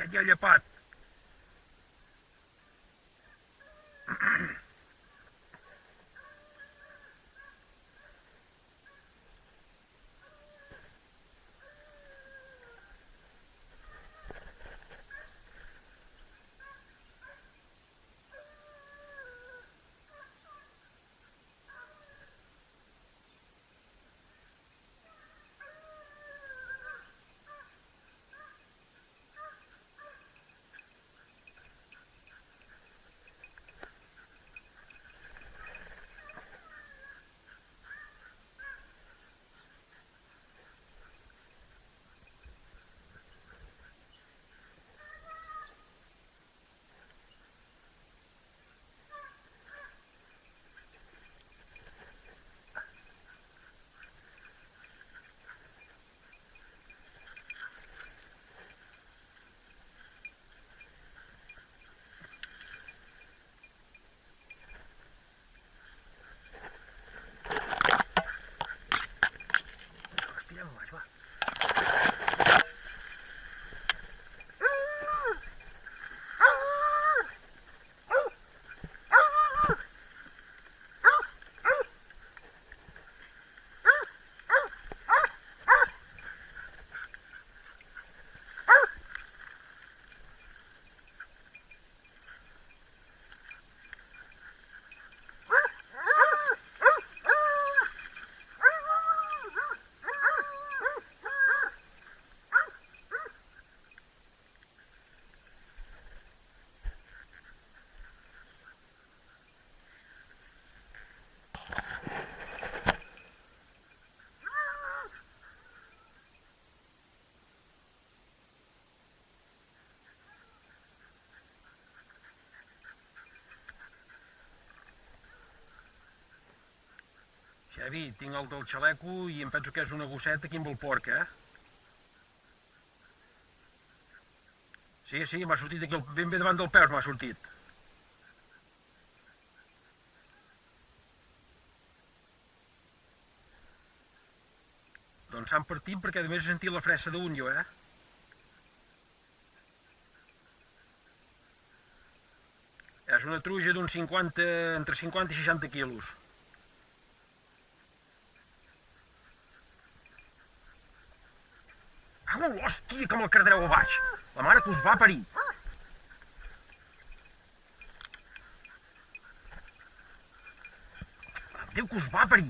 Aquest ja ha llepat. Estirem baix, va. Xavi, tinc el del xaleco i em penso que és una gosseta aquí amb el porc, eh? Sí, sí, m'ha sortit aquí ben bé davant del peus, m'ha sortit. Doncs s'han partit perquè a més he sentit la fressa d'un jo, eh? És una truja d'uns 50, entre 50 i 60 quilos. Au, hòstia, que me'l cardreu a baix. La mare que us va parir. Déu que us va parir.